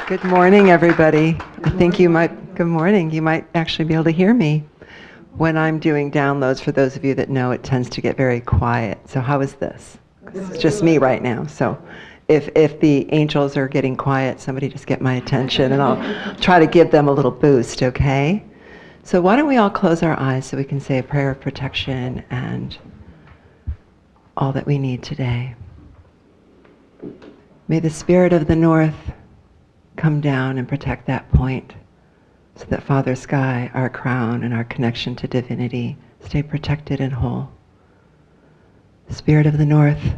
Good morning, everybody. I think you might, good morning, you might actually be able to hear me. When I'm doing downloads, for those of you that know, it tends to get very quiet. So how is this? It's just me right now. So if the angels are getting quiet, somebody just get my attention and I'll try to give them a little boost, okay? So why don't we all close our eyes so we can say a prayer of protection and all that we need today. May the spirit of the north come down and protect that point so that Father Sky, our crown and our connection to divinity, stay protected and whole. Spirit of the north,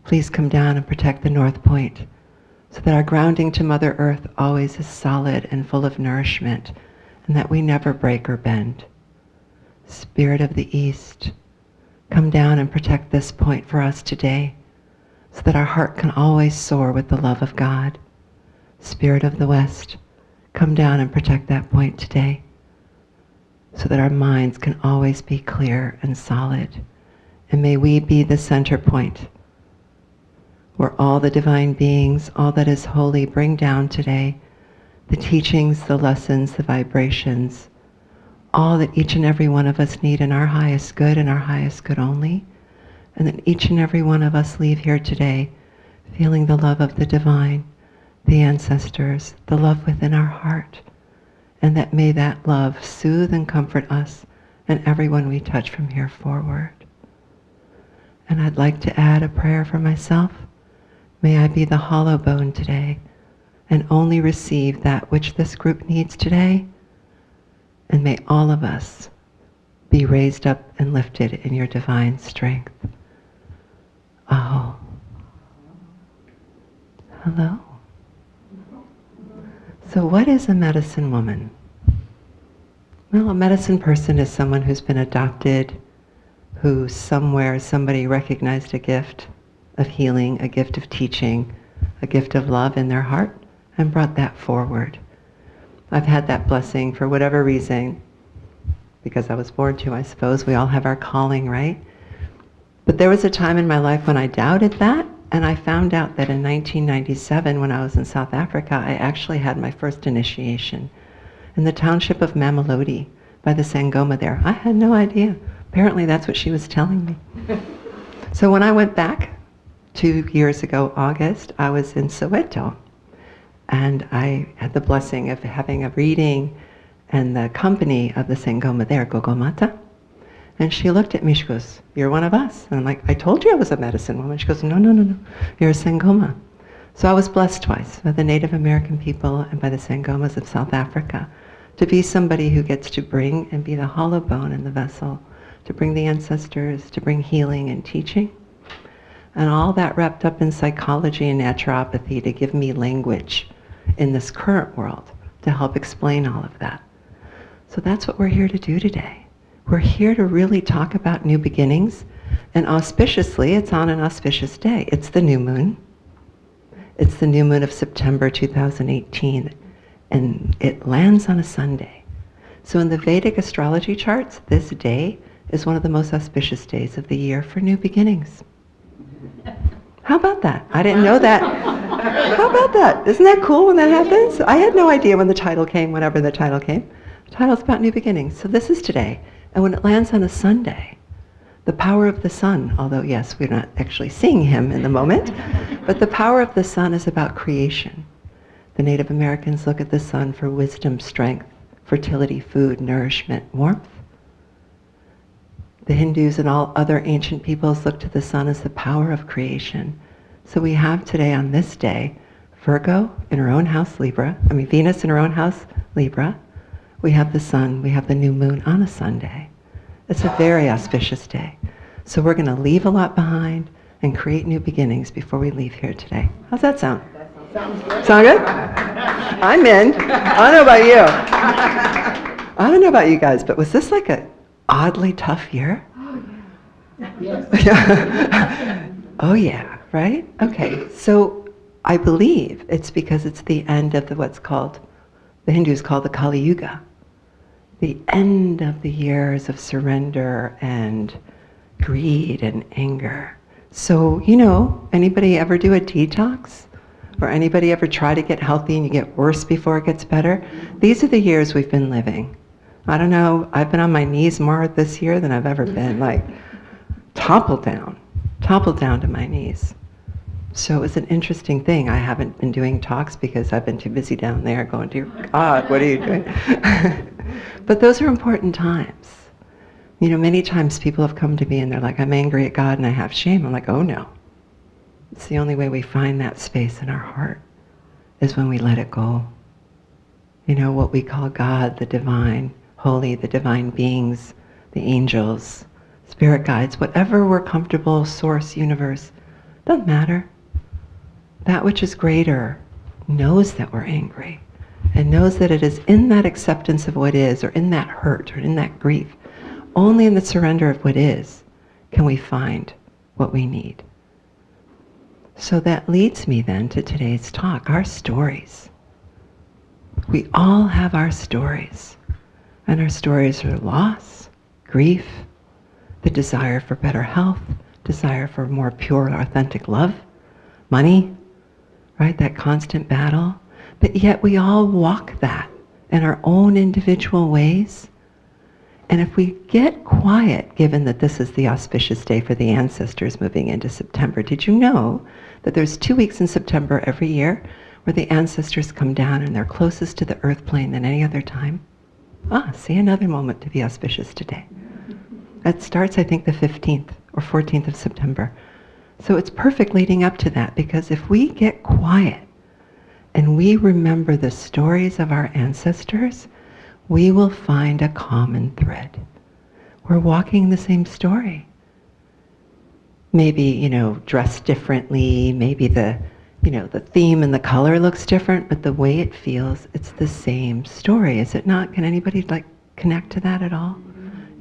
please come down and protect the north point so that our grounding to Mother Earth always is solid and full of nourishment and that we never break or bend. Spirit of the east, come down and protect this point for us today so that our heart can always soar with the love of God. Spirit of the west, come down and protect that point today so that our minds can always be clear and solid. And may we be the center point where all the divine beings, all that is holy, bring down today the teachings, the lessons, the vibrations, all that each and every one of us need in our highest good and our highest good only. And that each and every one of us leave here today feeling the love of the divine, the ancestors, the love within our heart, and that may that love soothe and comfort us and everyone we touch from here forward. And I'd like to add a prayer for myself. May I be the hollow bone today and only receive that which this group needs today, and may all of us be raised up and lifted in your divine strength. Aho. Hello. So what is a medicine woman? Well, a medicine person is someone who's been adopted, who somewhere somebody recognized a gift of healing, a gift of teaching, a gift of love in their heart, and brought that forward. I've had that blessing for whatever reason, because I was born to, I suppose. We all have our calling, right? But there was a time in my life when I doubted that, and I found out that in 1997, when I was in South Africa, I actually had my first initiation in the township of Mamelodi by the Sangoma there. I had no idea. Apparently that's what she was telling me. So when I went back 2 years ago, August, I was in Soweto. And I had the blessing of having a reading and the company of the Sangoma there, Gogomata. And she looked at me, she goes, "You're one of us." And I'm like, "I told you I was a medicine woman." She goes, No, you're a Sangoma. So I was blessed twice by the Native American people and by the Sangomas of South Africa to be somebody who gets to bring and be the hollow bone in the vessel, to bring the ancestors, to bring healing and teaching. And all that wrapped up in psychology and naturopathy to give me language in this current world to help explain all of that. So that's what we're here to do today. We're here to really talk about new beginnings, and auspiciously, it's on an auspicious day. It's the new moon. It's the new moon of September 2018, and it lands on a Sunday. So in the Vedic astrology charts, this day is one of the most auspicious days of the year for new beginnings. How about that? I didn't know that. How about that? Isn't that cool when that happens? I had no idea when the title came, whenever the title came. The title's about new beginnings. So this is today. And when it lands on a Sunday, the power of the sun, although yes, we're not actually seeing him in the moment, but the power of the sun is about creation. The Native Americans look at the sun for wisdom, strength, fertility, food, nourishment, warmth. The Hindus and all other ancient peoples look to the sun as the power of creation. So we have today on this day, Virgo in her own house, Venus in her own house, Libra. We have the sun, we have the new moon on a Sunday. It's a very auspicious day. So we're going to leave a lot behind and create new beginnings before we leave here today. How's that sound? Sounds good. Sound good? I'm in. I don't know about you. I don't know about you guys, but was this like a oddly tough year? Yes. Oh yeah, right? Okay, so I believe it's because it's the end of what's called, the Hindus call the Kali Yuga. The end of the years of surrender and greed and anger. So, anybody ever do a detox? Or anybody ever try to get healthy and you get worse before it gets better? These are the years we've been living. I don't know, I've been on my knees more this year than I've ever been, like toppled down to my knees. So it was an interesting thing. I haven't been doing talks because I've been too busy down there going, dear God, what are you doing? But those are important times. Many times people have come to me and they're like, I'm angry at God and I have shame. I'm like, oh no. It's the only way we find that space in our heart is when we let it go. What we call God, the divine, holy, the divine beings, the angels, spirit guides, whatever we're comfortable, source, universe, doesn't matter. That which is greater knows that we're angry and knows that it is in that acceptance of what is, or in that hurt, or in that grief, only in the surrender of what is, can we find what we need. So that leads me then to today's talk, our stories. We all have our stories, and our stories are loss, grief, the desire for better health, desire for more pure, authentic love, money, right? That constant battle. But yet we all walk that in our own individual ways. And if we get quiet, given that this is the auspicious day for the ancestors moving into September, did you know that there's 2 weeks in September every year where the ancestors come down and they're closest to the earth plane than any other time? See another moment to be auspicious today. That starts, I think, the 15th or 14th of September. So it's perfect leading up to that, because if we get quiet and we remember the stories of our ancestors, we will find a common thread. We're walking the same story. Maybe, dressed differently, maybe the theme and the color looks different, but the way it feels, it's the same story, is it not? Can anybody connect to that at all?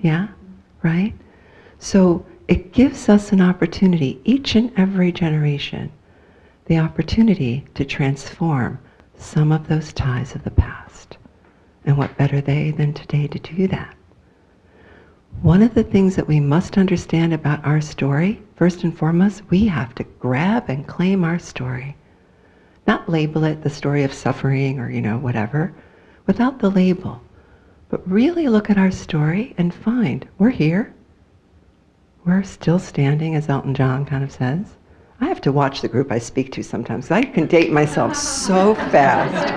Yeah? Right? So it gives us an opportunity, each and every generation, the opportunity to transform some of those ties of the past. And what better day than today to do that? One of the things that we must understand about our story, first and foremost, we have to grab and claim our story. Not label it the story of suffering or, whatever, without the label. But really look at our story and find we're here. We're still standing, as Elton John kind of says. I have to watch the group I speak to sometimes. I can date myself so fast.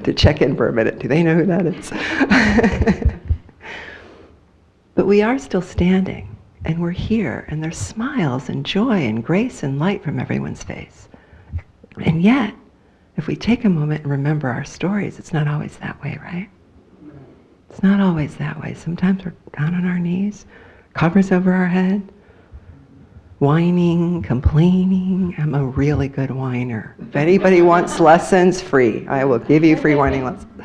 To check in for a minute. Do they know who that is? But we are still standing, and we're here, and there's smiles and joy and grace and light from everyone's face. And yet, if we take a moment and remember our stories, it's not always that way, right? It's not always that way. Sometimes we're down on our knees, covers over our head, whining, complaining. I'm a really good whiner. If anybody wants lessons, free. I will give you free whining lessons.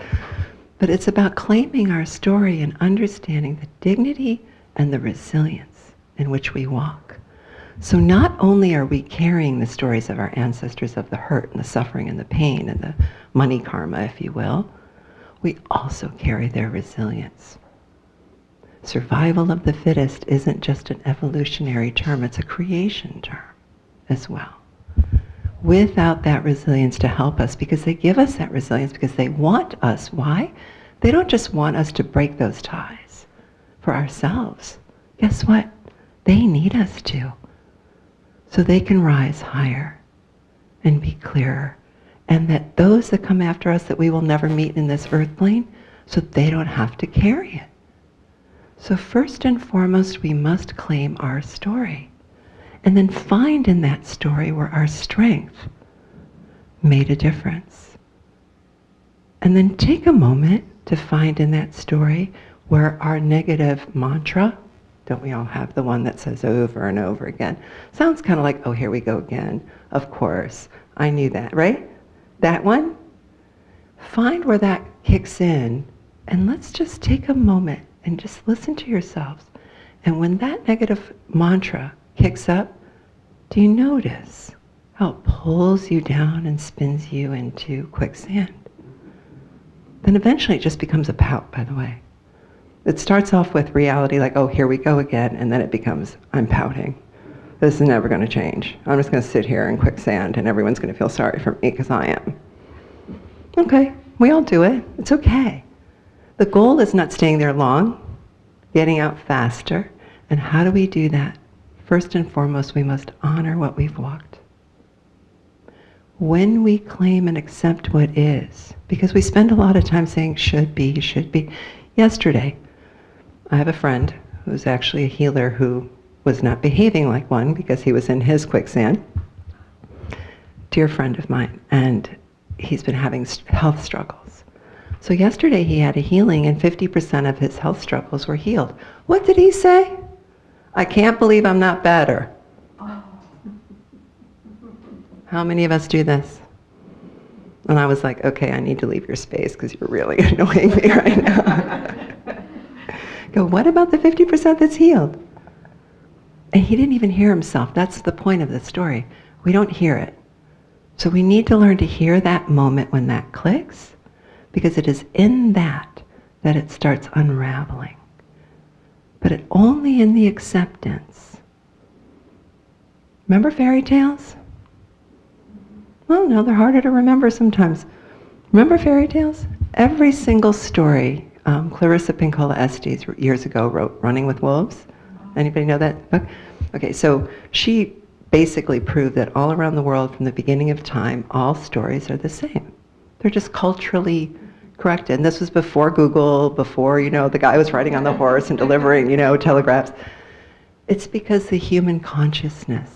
But it's about claiming our story and understanding the dignity and the resilience in which we walk. So not only are we carrying the stories of our ancestors of the hurt and the suffering and the pain and the money karma, if you will, we also carry their resilience. Survival of the fittest isn't just an evolutionary term, it's a creation term as well. Without that resilience to help us, because they give us that resilience because they want us. Why? They don't just want us to break those ties for ourselves. Guess what? They need us to. So they can rise higher and be clearer. And that those that come after us that we will never meet in this earth plane, so they don't have to carry it. So first and foremost, we must claim our story. And then find in that story where our strength made a difference. And then take a moment to find in that story where our negative mantra, don't we all have the one that says over and over again? Sounds kind of like, oh, here we go again. Of course, I knew that, right? That one? Find where that kicks in, and let's just take a moment and just listen to yourselves. And when that negative mantra kicks up, do you notice how it pulls you down and spins you into quicksand? Then eventually it just becomes a pout, by the way. It starts off with reality, like, oh, here we go again, and then it becomes, I'm pouting. This is never going to change. I'm just going to sit here in quicksand, and everyone's going to feel sorry for me because I am. Okay, we all do it. It's okay. The goal is not staying there long, getting out faster. And how do we do that? First and foremost, we must honor what we've walked. When we claim and accept what is, because we spend a lot of time saying should be, should be. Yesterday, I have a friend who's actually a healer who was not behaving like one because he was in his quicksand. Dear friend of mine, and he's been having health struggles. So yesterday he had a healing and 50% of his health struggles were healed. What did he say? I can't believe I'm not better. How many of us do this? And I was like, okay, I need to leave your space because you're really annoying me right now. Go, what about the 50% that's healed? And he didn't even hear himself. That's the point of the story. We don't hear it. So we need to learn to hear that moment when that clicks, because it is in that it starts unraveling. But it only in the acceptance. Remember fairy tales? Well, no, they're harder to remember sometimes. Remember fairy tales? Every single story, Clarissa Pinkola Estes years ago wrote Running with Wolves. Anybody know that book? Okay, so she basically proved that all around the world from the beginning of time, all stories are the same. They're just culturally corrected. And this was before Google, before, the guy was riding on the horse and delivering, telegraphs. It's because the human consciousness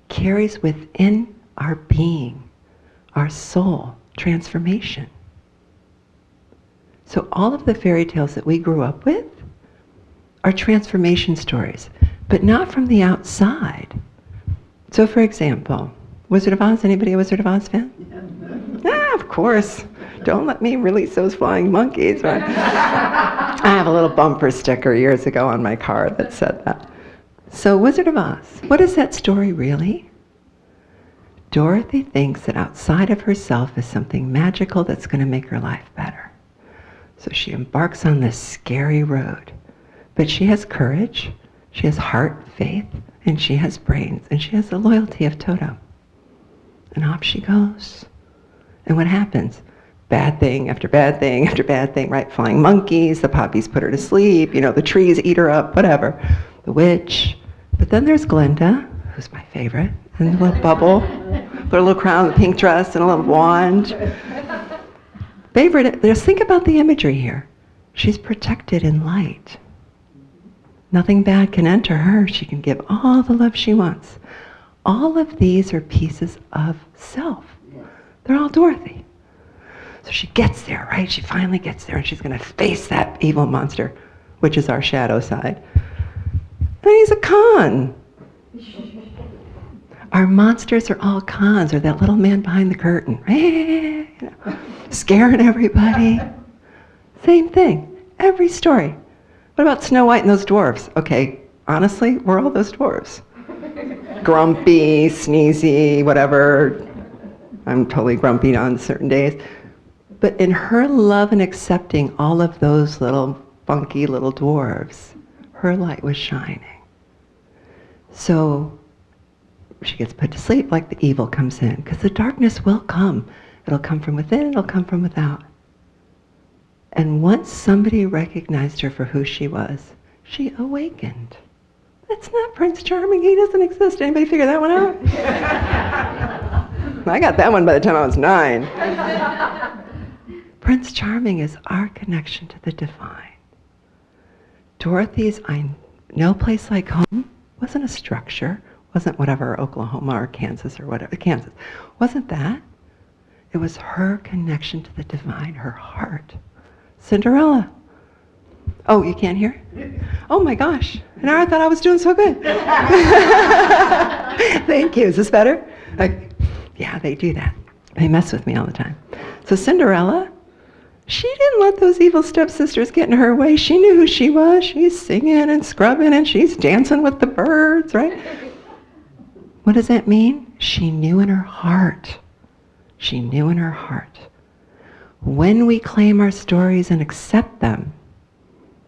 carries within our being, our soul, transformation. So all of the fairy tales that we grew up with are transformation stories, but not from the outside. So for example, Wizard of Oz, anybody a Wizard of Oz fan? Ah, of course. Don't let me release those flying monkeys, right? I have a little bumper sticker years ago on my car that said that. So Wizard of Oz, what is that story really? Dorothy thinks that outside of herself is something magical that's going to make her life better. So she embarks on this scary road. But she has courage, she has heart, faith, and she has brains, and she has the loyalty of Toto. And off she goes. And what happens? Bad thing after bad thing after bad thing, right? Flying monkeys, the poppies put her to sleep, the trees eat her up, whatever. The witch. But then there's Glinda, who's my favorite, and the little bubble, put a little crown, the pink dress, and a little wand. Favorite, just think about the imagery here. She's protected in light. Nothing bad can enter her. She can give all the love she wants. All of these are pieces of self. They're all Dorothy. So she gets there, right? She finally gets there, and she's going to face that evil monster, which is our shadow side. And he's a con. Our monsters are all cons, or that little man behind the curtain, scaring everybody. Same thing, every story. What about Snow White and those dwarves? Okay, honestly, we're all those dwarves. Grumpy, sneezy, whatever. I'm totally grumpy on certain days. But in her love and accepting all of those little funky little dwarves, her light was shining. So she gets put to sleep, like the evil comes in, because the darkness will come. It'll come from within, it'll come from without. And once somebody recognized her for who she was, she awakened. That's not Prince Charming, he doesn't exist. Anybody figure that one out? I got that one by the time I was 9. Prince Charming is our connection to the divine. Dorothy's No Place Like Home wasn't a structure, wasn't whatever, Oklahoma or Kansas or whatever, Kansas. Wasn't that. It was her connection to the divine, her heart. Cinderella. Oh, you can't hear? Oh my gosh. And I thought I was doing so good. Thank you. Is this better? Yeah, they do that. They mess with me all the time. So Cinderella, she didn't let those evil stepsisters get in her way. She knew who she was. She's singing and scrubbing and she's dancing with the birds, right? What does that mean? She knew in her heart. She knew in her heart. When we claim our stories and accept them,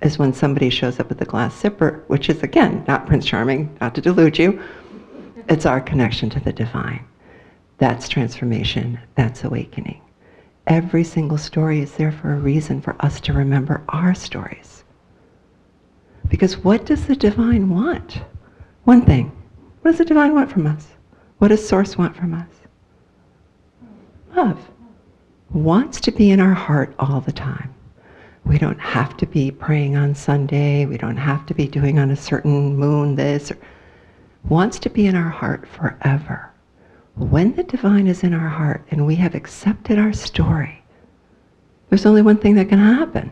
is when somebody shows up with a glass zipper, which is, again, not Prince Charming, not to delude you. It's our connection to the divine. That's transformation. That's awakening. Every single story is there for a reason, for us to remember our stories. Because what does the divine want? One thing. What does the divine want from us? What does Source want from us? Love. Wants to be in our heart all the time. We don't have to be praying on Sunday. We don't have to be doing on a certain moon this. Wants to be in our heart forever. When the divine is in our heart and we have accepted our story, there's only one thing that can happen.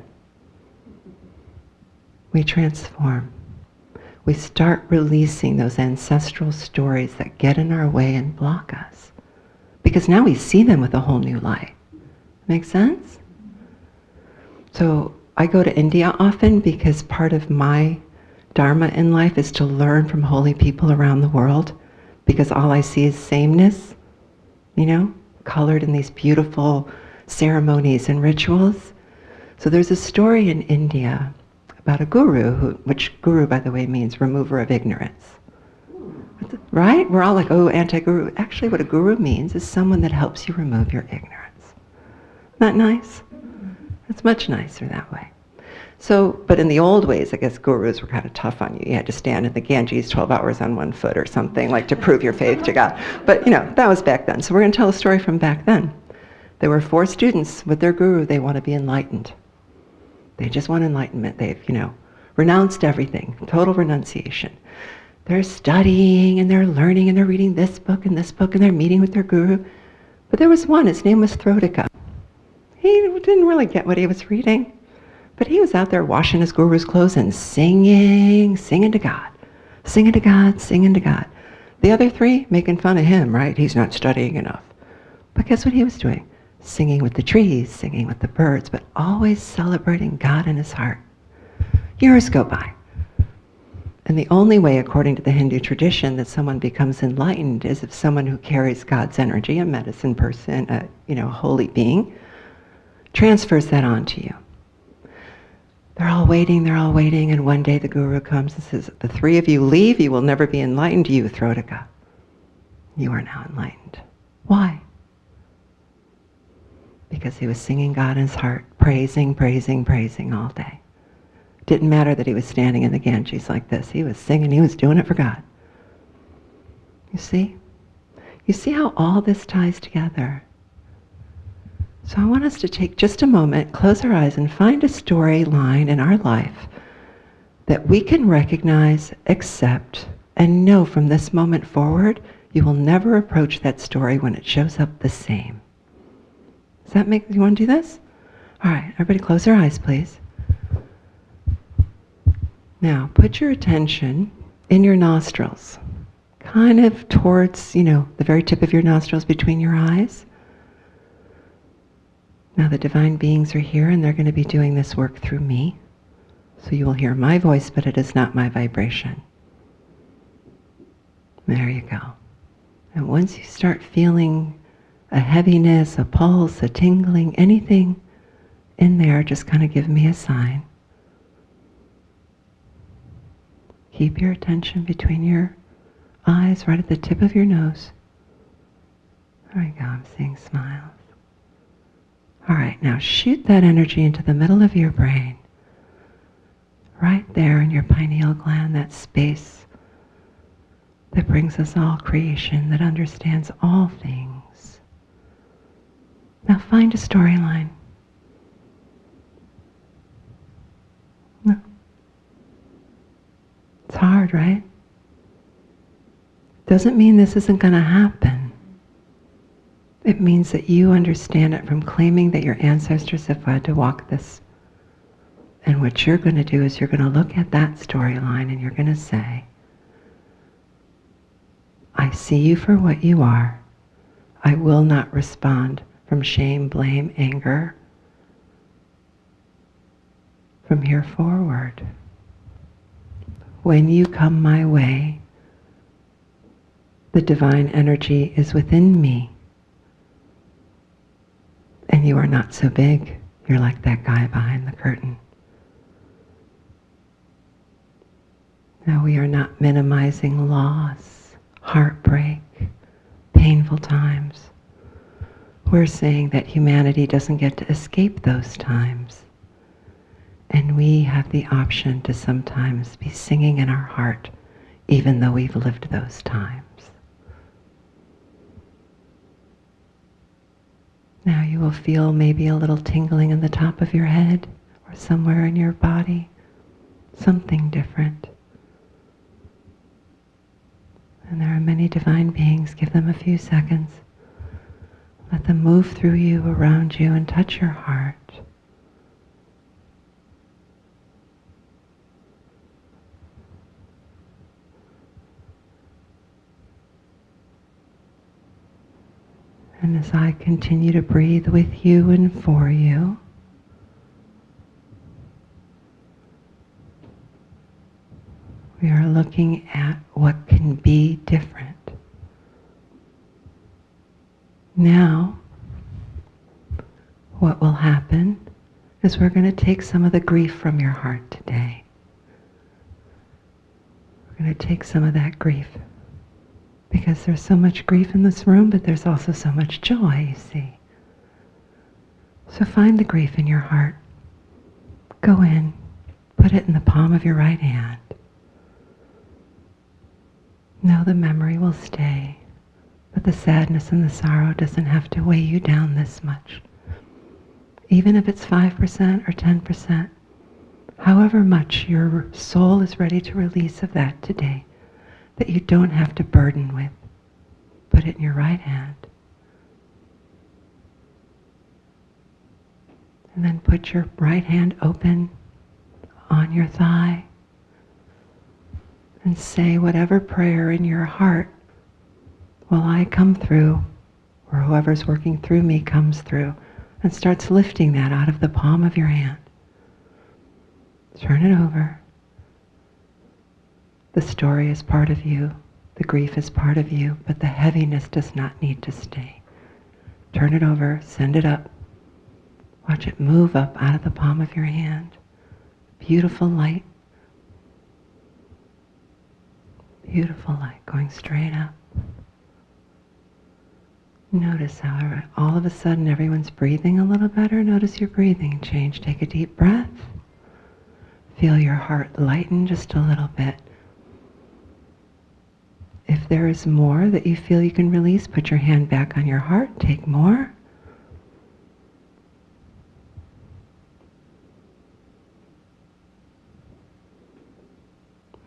We transform. We start releasing those ancestral stories that get in our way and block us. Because now we see them with a whole new light. Make sense? So I go to India often because part of my dharma in life is to learn from holy people around the world, because all I see is sameness, colored in these beautiful ceremonies and rituals. So there's a story in India about a guru, which guru, by the way, means remover of ignorance. Right? We're all like, oh, anti-guru. Actually, what a guru means is someone that helps you remove your ignorance. Isn't that nice? It's much nicer that way. So, but in the old ways, I guess gurus were kind of tough on you. You had to stand in the Ganges 12 hours on one foot or something, like to prove your faith to God. But, that was back then. So we're going to tell a story from back then. There were 4 students with their guru. They want to be enlightened. They just want enlightenment. They've, renounced everything, total renunciation. They're studying and they're learning and they're reading this book and they're meeting with their guru. But there was one, his name was Throdika. He didn't really get what he was reading, but he was out there washing his guru's clothes and singing to God, singing to God, singing to God. The other 3 making fun of him, right? He's not studying enough. But guess what he was doing? Singing with the trees, singing with the birds, but always celebrating God in his heart. Years go by. And the only way, according to the Hindu tradition, that someone becomes enlightened is if someone who carries God's energy, a medicine person, a holy being, transfers that on to you. They're all waiting, and one day the guru comes and says, the 3 of you leave, you will never be enlightened. You, Throdika, you are now enlightened. Why? Because he was singing God in his heart, praising all day. Didn't matter that he was standing in the Ganges like this. He was singing, he was doing it for God. You see? You see how all this ties together? So I want us to take just a moment, close our eyes, and find a storyline in our life that we can recognize, accept, and know from this moment forward, you will never approach that story when it shows up the same. Does that make, you want to do this? All right, everybody close their eyes, please. Now, put your attention in your nostrils, kind of towards, the very tip of your nostrils between your eyes. Now the divine beings are here and they're going to be doing this work through me. So you will hear my voice, but it is not my vibration. There you go. And once you start feeling a heaviness, a pulse, a tingling, anything in there, just kind of give me a sign. Keep your attention between your eyes, right at the tip of your nose. There we go, I'm seeing smiles. All right, now shoot that energy into the middle of your brain. Right there in your pineal gland, that space that brings us all creation, that understands all things. Now find a storyline. No. It's hard, right? Doesn't mean this isn't going to happen. It means that you understand it from claiming that your ancestors have had to walk this. And what you're going to do is you're going to look at that storyline and you're going to say, I see you for what you are. I will not respond from shame, blame, anger from here forward. When you come my way, the divine energy is within me. And you are not so big. You're like that guy behind the curtain. Now we are not minimizing loss, heartbreak, painful times. We're saying that humanity doesn't get to escape those times. And we have the option to sometimes be singing in our heart, even though we've lived those times. Now you will feel maybe a little tingling in the top of your head or somewhere in your body, something different. And there are many divine beings. Give them a few seconds. Let them move through you, around you, and touch your heart. And as I continue to breathe with you and for you, we are looking at what can be different. Now, what will happen is we're going to take some of the grief from your heart today. We're going to take some of that grief. Because there's so much grief in this room, but there's also so much joy, you see. So find the grief in your heart. Go in, put it in the palm of your right hand. Know the memory will stay, but the sadness and the sorrow doesn't have to weigh you down this much. Even if it's 5% or 10%, however much your soul is ready to release of that today, that you don't have to burden with. Put it in your right hand. And then put your right hand open on your thigh and say whatever prayer in your heart while I come through, or whoever's working through me comes through, and starts lifting that out of the palm of your hand. Turn it over. The story is part of you, the grief is part of you, but the heaviness does not need to stay. Turn it over, send it up. Watch it move up out of the palm of your hand. Beautiful light. Beautiful light going straight up. Notice how all of a sudden everyone's breathing a little better. Notice your breathing change. Take a deep breath. Feel your heart lighten just a little bit. If there is more that you feel you can release, put your hand back on your heart, take more.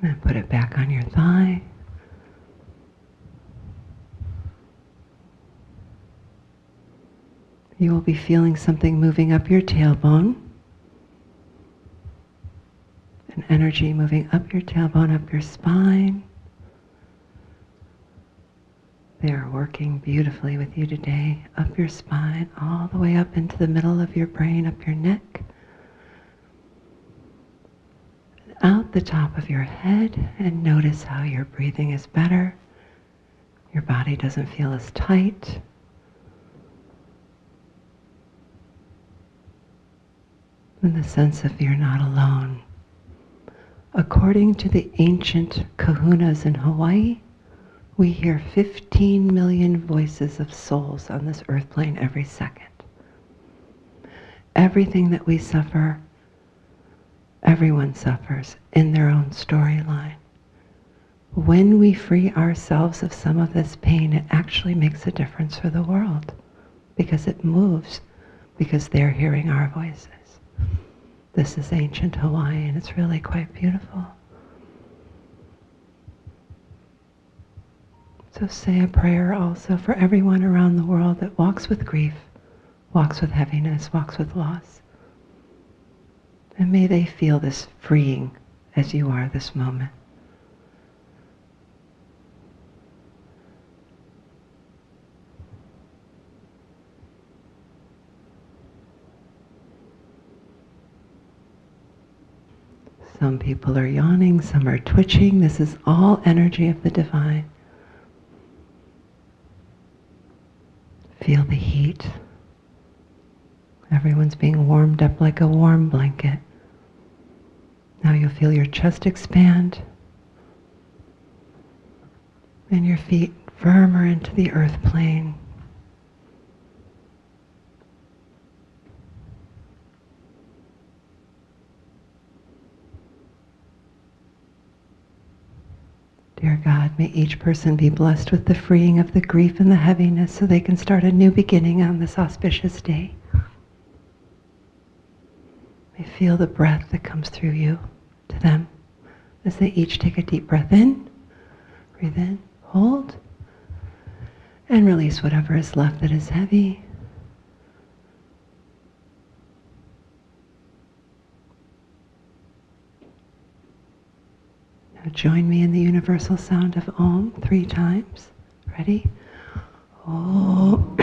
And put it back on your thigh. You will be feeling something moving up your tailbone. An energy moving up your tailbone, up your spine. They are working beautifully with you today, up your spine, all the way up into the middle of your brain, up your neck, out the top of your head, and notice how your breathing is better. Your body doesn't feel as tight. And the sense of you're not alone. According to the ancient kahunas in Hawaii, we hear 15 million voices of souls on this earth plane every second. Everything that we suffer, everyone suffers in their own storyline. When we free ourselves of some of this pain, it actually makes a difference for the world, because it moves, because they're hearing our voices. This is ancient Hawaii, and it's really quite beautiful. So say a prayer also for everyone around the world that walks with grief, walks with heaviness, walks with loss. And may they feel this freeing as you are this moment. Some people are yawning, some are twitching. This is all energy of the divine. Feel the heat. Everyone's being warmed up like a warm blanket. Now you'll feel your chest expand. and your feet firmer into the earth plane. Dear God, may each person be blessed with the freeing of the grief and the heaviness so they can start a new beginning on this auspicious day. May feel the breath that comes through you to them as they each take a deep breath in, breathe in, hold, and release whatever is left that is heavy. Now join me in the universal sound of Om 3 times. Ready? Om.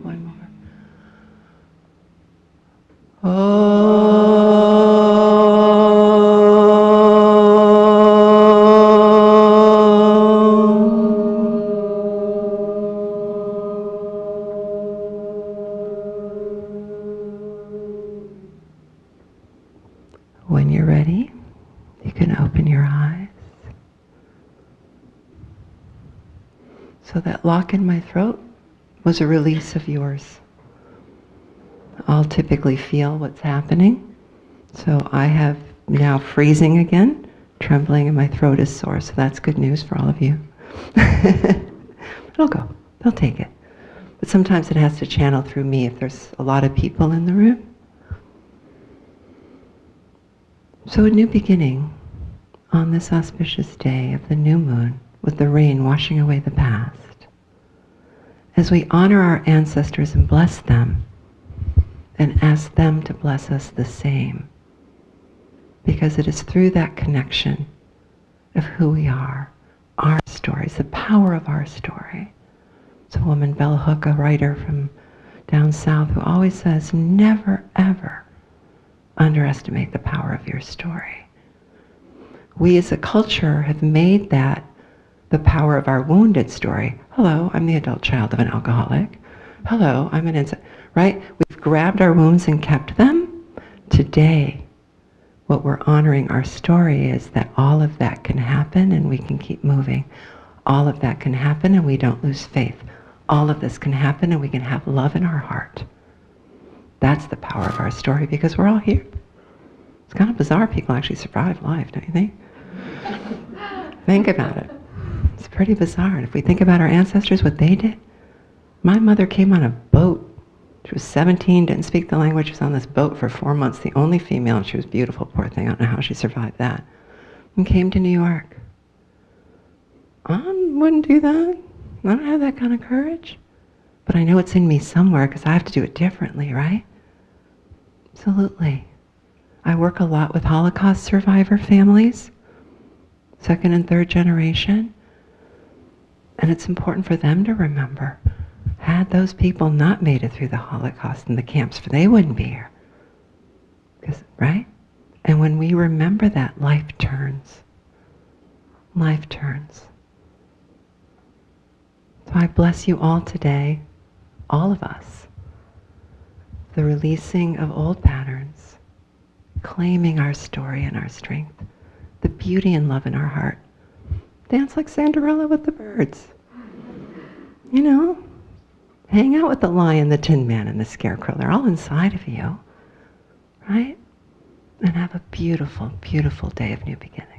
One more. When you're ready, you can open your eyes. So that lock in my throat was a release of yours. I'll typically feel what's happening. So I have now freezing again, trembling, and my throat is sore. So that's good news for all of you. It'll go. They'll take it. But sometimes it has to channel through me if there's a lot of people in the room. So a new beginning on this auspicious day of the new moon with the rain washing away the past. As we honor our ancestors and bless them and ask them to bless us the same. Because it is through that connection of who we are, our stories, the power of our story. It's a woman, Bell Hook, a writer from down south, who always says, never ever underestimate the power of your story. We as a culture have made that the power of our wounded story. Hello, I'm the adult child of an alcoholic. Hello, I'm an right? We've grabbed our wounds and kept them. Today, what we're honoring our story is that all of that can happen and we can keep moving. All of that can happen and we don't lose faith. All of this can happen and we can have love in our heart. That's the power of our story because we're all here. It's kind of bizarre people actually survive life, don't you think? Think about it. It's pretty bizarre. And if we think about our ancestors, what they did, my mother came on a boat. She was 17, didn't speak the language, she was on this boat for 4 months, the only female, and she was beautiful, poor thing, I don't know how she survived that, and came to New York. I wouldn't do that. I don't have that kind of courage. But I know it's in me somewhere because I have to do it differently, right? Absolutely. I work a lot with Holocaust survivor families, 2nd and 3rd generation, and it's important for them to remember, had those people not made it through the Holocaust and the camps, they wouldn't be here. Right? And when we remember that, life turns. Life turns. So I bless you all today, all of us, the releasing of old patterns, claiming our story and our strength, the beauty and love in our heart. Dance like Cinderella with the birds. You know, hang out with the lion, the tin man, and the scarecrow. They're all inside of you, right? And have a beautiful, beautiful day of new beginning.